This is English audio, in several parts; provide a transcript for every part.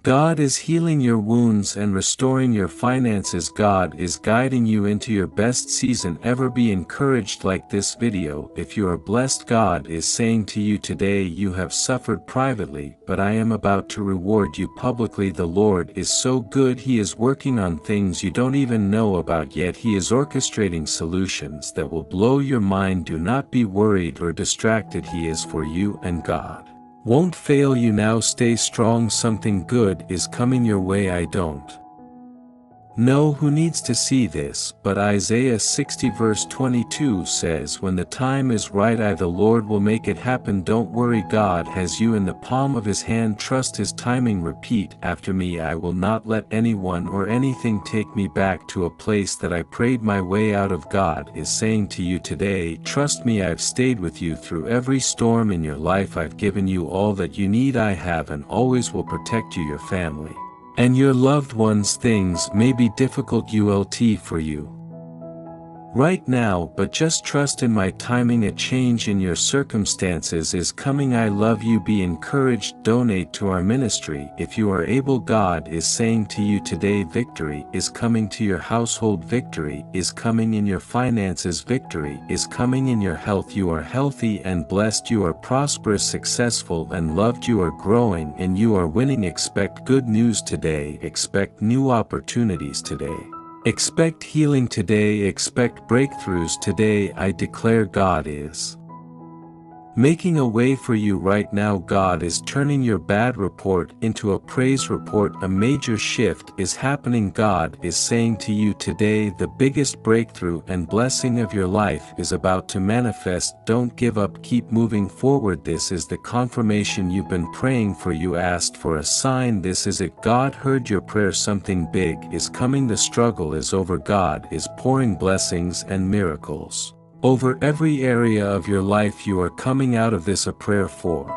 God is healing your wounds and restoring your finances. God is guiding you into your best season ever. Be encouraged like this video. If you are blessed, God is saying to you today, you have suffered privately, but I am about to reward you publicly. The Lord is so good. He is working on things you don't even know about yet. He is orchestrating solutions that will blow your mind. Do not be worried or distracted. He is for you, and God won't fail you now. Stay strong. Something good is coming your way. I don't know who needs to see this, but Isaiah 60 verse 22 says, when the time is right, I the Lord will make it happen. Don't worry, God has you in the palm of his hand. Trust his timing. Repeat after me, I will not let anyone or anything take me back to a place that I prayed my way out of. God is saying to you today, trust me, I've stayed with you through every storm in your life. I've given you all that you need. I have and always will protect you, your family, and your loved ones. Things may be difficult for you right now, but just trust in my timing. A change in your circumstances is coming. I love you. Be encouraged. Donate to our ministry if you are able. God is saying to you today, victory is coming to your household. Victory is coming in your finances. Victory is coming in your health. You are healthy and blessed. You are prosperous, successful, and loved. You are growing and you are winning. Expect good news today. Expect new opportunities today. Expect healing today. Expect breakthroughs today. I declare God is making a way for you right now. God is turning your bad report into a praise report. A major shift is happening. God is saying to you today, the biggest breakthrough and blessing of your life is about to manifest. Don't give up. Keep moving forward. This is the confirmation you've been praying for. You asked for a sign. This is it. God heard your prayer. Something big is coming. The struggle is over. God is pouring blessings and miracles over every area of your life. You are coming out of this. A prayer for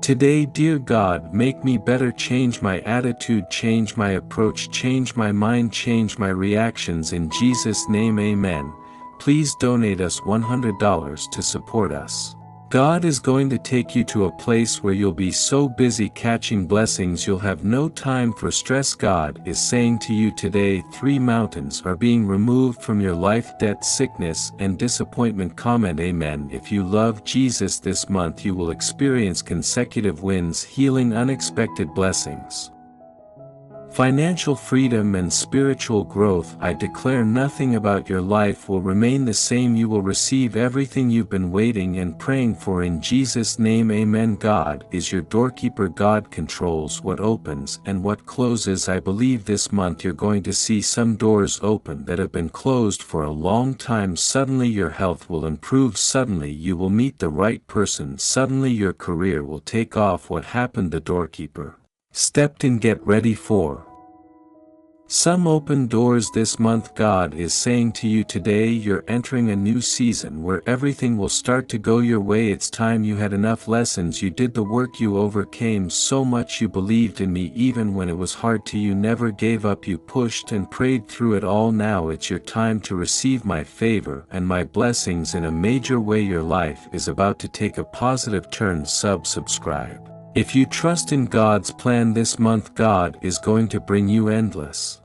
today. Dear God, make me better. Change my attitude, change my approach, change my mind, change my reactions. In Jesus' name, amen. Please donate us $100 to support us. God is going to take you to a place where you'll be so busy catching blessings you'll have no time for stress. God is saying to you today, 3 mountains are being removed from your life: debt, sickness, and disappointment. Comment amen. If you love Jesus this month, you will experience consecutive wins, healing, unexpected blessings, financial freedom, and spiritual growth. I declare nothing about your life will remain the same. You will receive everything you've been waiting and praying for. In Jesus' name, amen. God is your doorkeeper. God controls what opens and what closes. I believe this month you're going to see some doors open that have been closed for a long time. Suddenly your health will improve. Suddenly you will meet the right person. Suddenly your career will take off. What happened? The doorkeeper stepped in. Get ready for some open doors this month. God is saying to you today, you're entering a new season where everything will start to go your way. It's time. You had enough lessons. You did the work. You overcame so much. You believed in me even when it was hard to. You never gave up. You pushed and prayed through it all. Now it's your time to receive my favor and my blessings in a major way. Your life is about to take a positive turn. Subscribe if you trust in God's plan this month. God is going to bring you endless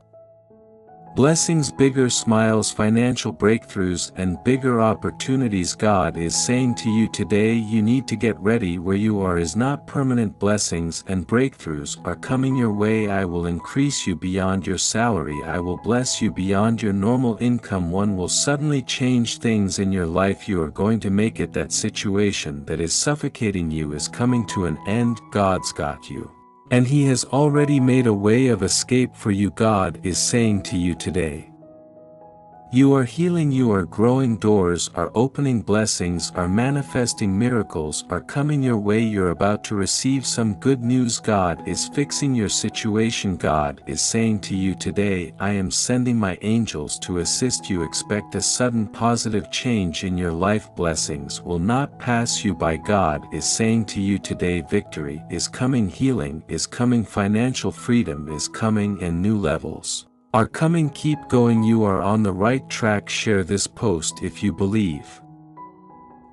blessings, bigger smiles, financial breakthroughs, and bigger opportunities. God is saying to you today, you need to get ready. Where you are is not permanent. Blessings and breakthroughs are coming your way. I will increase you beyond your salary. I will bless you beyond your normal income. One will suddenly change things in your life. You are going to make it. That situation that is suffocating you is coming to an end. God's got you, and He has already made a way of escape for you. God is saying to you today, you are healing, you are growing, doors are opening, blessings are manifesting, miracles are coming your way. You're about to receive some good news. God is fixing your situation. God is saying to you today, I am sending my angels to assist you. Expect a sudden positive change in your life. Blessings will not pass you by. God is saying to you today, victory is coming, healing is coming, financial freedom is coming, and new levels are coming. Keep going. You are on the right track. Share this post if you believe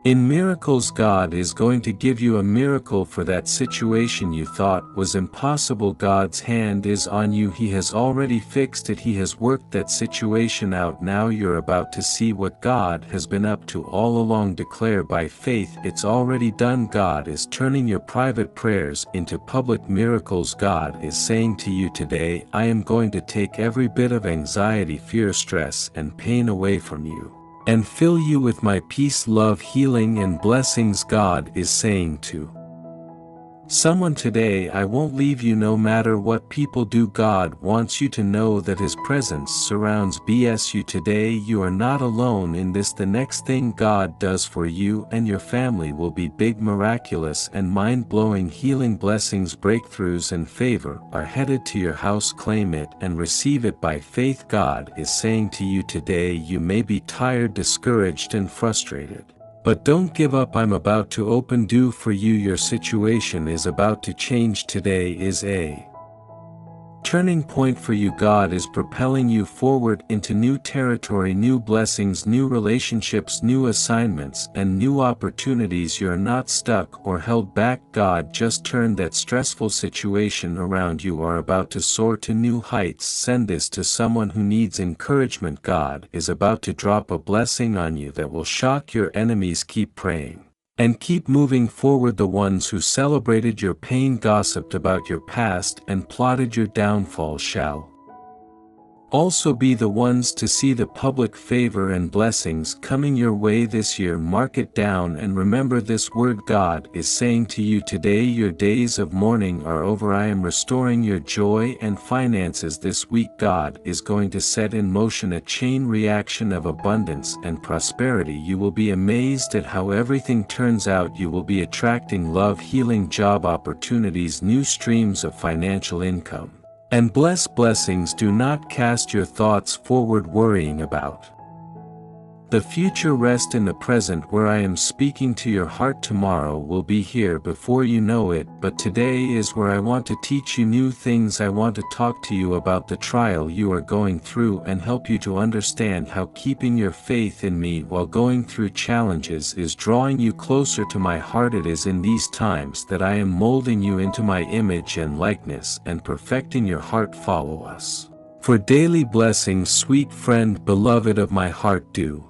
In miracles, God is going to give you a miracle for that situation you thought was impossible. God's hand is on you. He has already fixed it. He has worked that situation out. Now you're about to see what God has been up to all along. Declare by faith, it's already done. God is turning your private prayers into public miracles. God is saying to you today, I am going to take every bit of anxiety, fear, stress, and pain away from you, and fill you with my peace, love, healing, and blessings. God is saying to someone today, I won't leave you no matter what people do. God wants you to know that His presence surrounds you today. You are not alone in this. The next thing God does for you and your family will be big, miraculous, and mind-blowing. Healing, blessings, breakthroughs, and favor are headed to your house. Claim it and receive it by faith. God is saying to you today, you may be tired, discouraged, and frustrated, but don't give up. I'm about to open door for you. Your situation is about to change. Today is a turning point for you. God is propelling you forward into new territory, new blessings, new relationships, new assignments, and new opportunities. You're not stuck or held back. God just turned that stressful situation around. You are about to soar to new heights. Send this to someone who needs encouragement. God is about to drop a blessing on you that will shock your enemies. Keep praying and keep moving forward. The ones who celebrated your pain, gossiped about your past, and plotted your downfall shall also be the ones to see the public favor and blessings coming your way this year. Mark it down and remember this word. God is saying to you today, your days of mourning are over. I am restoring your joy and finances this week. God is going to set in motion a chain reaction of abundance and prosperity. You will be amazed at how everything turns out. You will be attracting love, healing, job opportunities, new streams of financial income, and blessings. Do not cast your thoughts forward worrying about the future. Rest in the present. Where I am speaking to your heart. Tomorrow will be here before you know it, but today is where I want to teach you new things. I want to talk to you about the trial you are going through and help you to understand how keeping your faith in me while going through challenges is drawing you closer to my heart. It is in these times that I am molding you into my image and likeness and perfecting your heart. Follow us for daily blessings. Sweet friend, beloved of my heart, do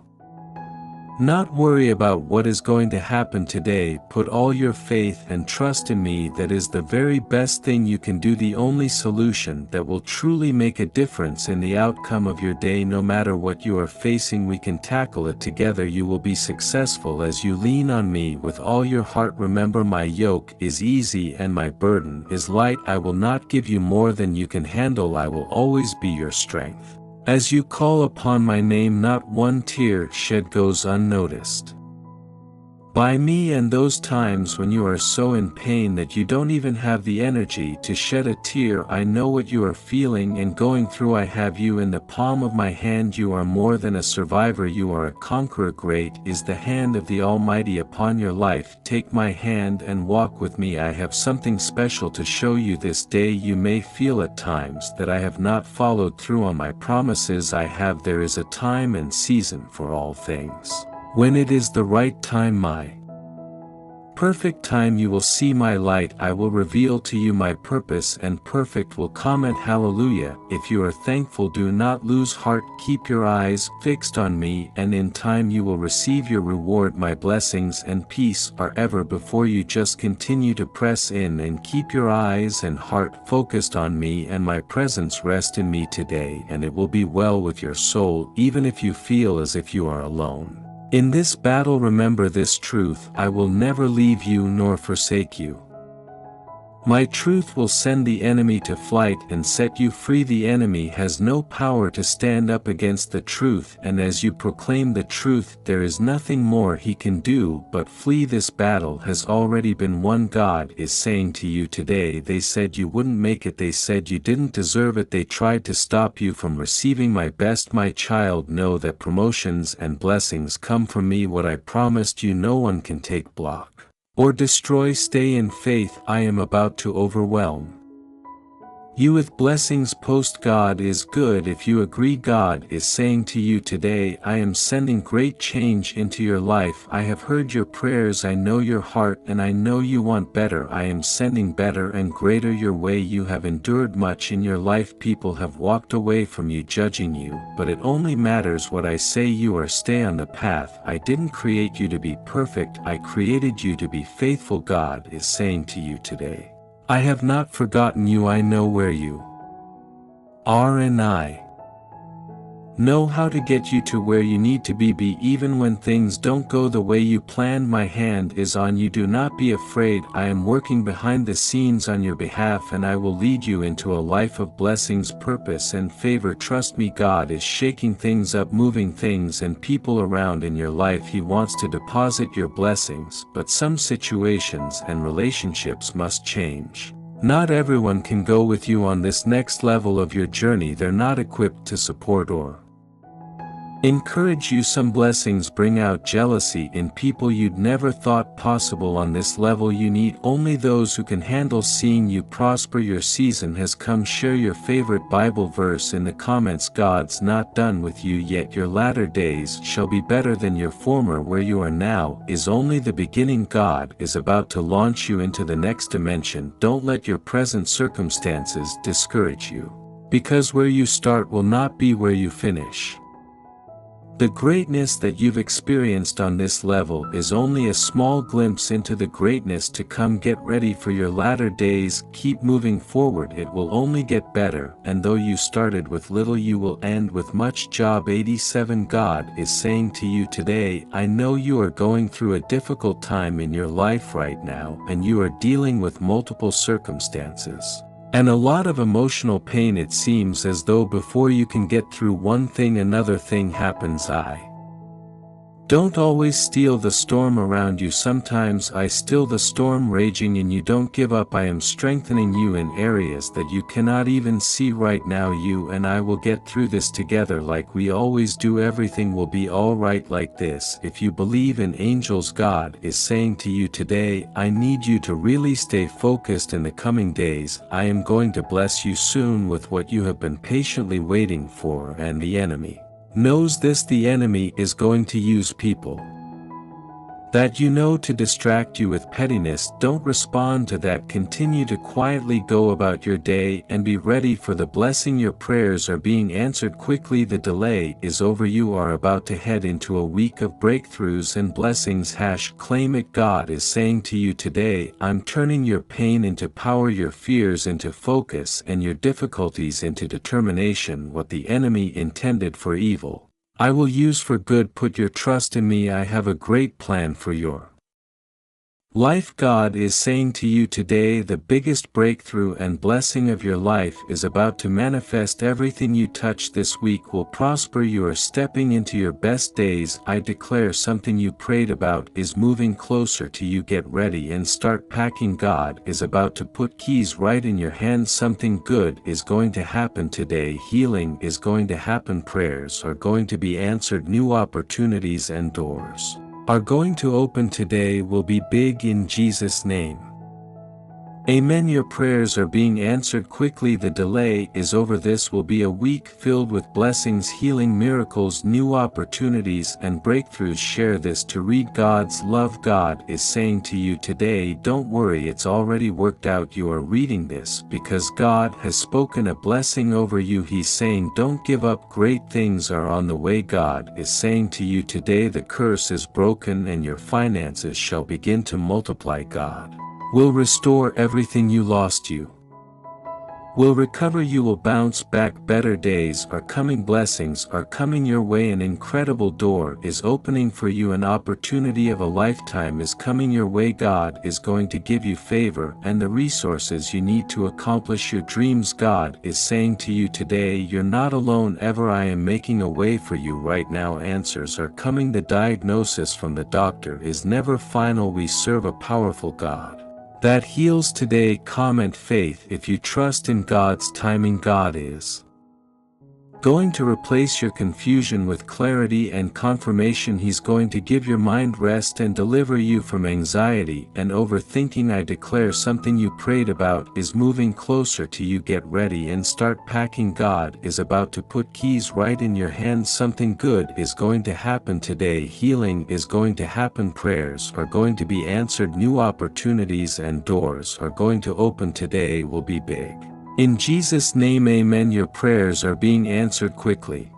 not worry about what is going to happen today. Put all your faith and trust in me. That is the very best thing you can do, the only solution that will truly make a difference in the outcome of your day. No matter what you are facing, we can tackle it together. You will be successful as you lean on me with all your heart. Remember, my yoke is easy and my burden is light. I will not give you more than you can handle. I will always be your strength. As you call upon my name, not one tear shed goes unnoticed by me. And those times when you are so in pain that you don't even have the energy to shed a tear, I know what you are feeling and going through. I have you in the palm of my hand. You are more than a survivor, you are a conqueror. Great is the hand of the Almighty upon your life. Take my hand and walk with me. I have something special to show you this day. You may feel at times that I have not followed through on my promises. I have. There is a time and season for all things. When it is the right time, my perfect time, you will see my light. I will reveal to you my purpose, and perfect will comment. Hallelujah. If you are thankful, do not lose heart. Keep your eyes fixed on me, and in time you will receive your reward. My blessings and peace are ever before you. Just continue to press in and keep your eyes and heart focused on me and my presence. Rest in me today, and it will be well with your soul. Even if you feel as if you are alone in this battle, remember this truth: I will never leave you nor forsake you. My truth will send the enemy to flight and set you free. The enemy has no power to stand up against the truth, and as you proclaim the truth, there is nothing more he can do but flee. This battle has already been won. God is saying to you today, they said you wouldn't make it, they said you didn't deserve it, they tried to stop you from receiving my best. My child, know that promotions and blessings come from me. What I promised you, no one can take, block, or destroy. Stay in faith. I am about to overwhelm You with blessings post God is good. If you agree, God is saying to you today, I am sending great change into your life. I have heard your prayers, I know your heart, and I know you want better. I am sending better and greater your way. You have endured much in your life. People have walked away from you, judging you, but it only matters what I say. You are stay on the path. I didn't create you to be perfect, I created you to be faithful. God is saying to you today, I have not forgotten you. I know where you are, and I know how to get you to where you need to be. Even when things don't go the way you planned, my hand is on you. Do not be afraid. I am working behind the scenes on your behalf, and I will lead you into a life of blessings, purpose, and favor. Trust me, God is shaking things up, moving things and people around in your life. He wants to deposit your blessings, but some situations and relationships must change. Not everyone can go with you on this next level of your journey. They're not equipped to support or encourage you. Some blessings bring out jealousy in people you'd never thought possible. On this level you need only those who can handle seeing you prosper. Your season has come. Share your favorite Bible verse in the comments. God's not done with you yet. Your latter days shall be better than your former. Where you are now is only the beginning. God is about to launch you into the next dimension. Don't let your present circumstances discourage you, because where you start will not be where you finish. The greatness that you've experienced on this level is only a small glimpse into the greatness to come. Get ready for your latter days. Keep moving forward. It will only get better, and though you started with little, you will end with much. Job 87. God is saying to you today, I know you are going through a difficult time in your life right now, and you are dealing with multiple circumstances and a lot of emotional pain. It seems as though before you can get through one thing, another thing happens. I don't always steal the storm around you. Sometimes I still the storm raging, and you don't give up. I am strengthening you in areas that you cannot even see right now. You and I will get through this together like we always do. Everything will be alright like this. If you believe in angels, God is saying to you today, I need you to really stay focused. In the coming days, I am going to bless you soon with what you have been patiently waiting for, and the enemy knows this. The enemy is going to use people that you know to distract you with pettiness. Don't respond to that. Continue to quietly go about your day and be ready for the blessing. Your prayers are being answered quickly. The delay is over. You are about to head into a week of breakthroughs and blessings. Claim it. God is saying to you today, I'm turning your pain into power, your fears into focus, and your difficulties into determination. What the enemy intended for evil, I will use for good. Put your trust in me. I have a great plan for your life. God is saying to you today, the biggest breakthrough and blessing of your life is about to manifest. Everything you touch this week will prosper. You are stepping into your best days. I declare something you prayed about is moving closer to you. Get ready and start packing. God is about to put keys right in your hands. Something good is going to happen today. Healing is going to happen. Prayers are going to be answered. New opportunities and doors are going to open today. Will be big in Jesus' name. Amen. Your prayers are being answered quickly. The delay is over. This will be a week filled with blessings, healing, miracles, new opportunities, and breakthroughs. Share this to read God's love. God is saying to you today, don't worry, it's already worked out. You are reading this because God has spoken a blessing over you. He's saying, don't give up. Great things are on the way. God is saying to you today, the curse is broken and your finances shall begin to multiply. God will restore everything you lost. You will recover. You will bounce back. Better days are coming. Blessings are coming your way. An incredible door is opening for you. An opportunity of a lifetime is coming your way. God is going to give you favor and the resources you need to accomplish your dreams. God is saying to you today, you're not alone ever. I am making a way for you right now. Answers are coming. The diagnosis from the doctor is never final. We serve a powerful God that heals today. Comment faith. If you trust in God's timing, God is going to replace your confusion with clarity and confirmation. He's going to give your mind rest and deliver you from anxiety and overthinking. I declare something you prayed about is moving closer to you. Get ready and start packing. God is about to put keys right in your hands. Something good is going to happen today. Healing is going to happen. Prayers are going to be answered. New opportunities and doors are going to open. Today will be big. In Jesus' name, amen. Your prayers are being answered quickly.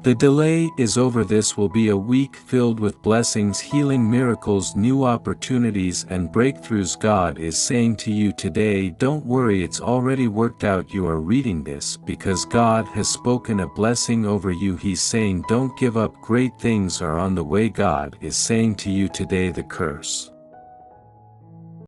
The delay is over. This will be a week filled with blessings, healing, miracles, new opportunities, and breakthroughs. God is saying to you today, don't worry, it's already worked out. You are reading this because God has spoken a blessing over you. He's saying, don't give up. Great things are on the way. God is saying to you today, the curse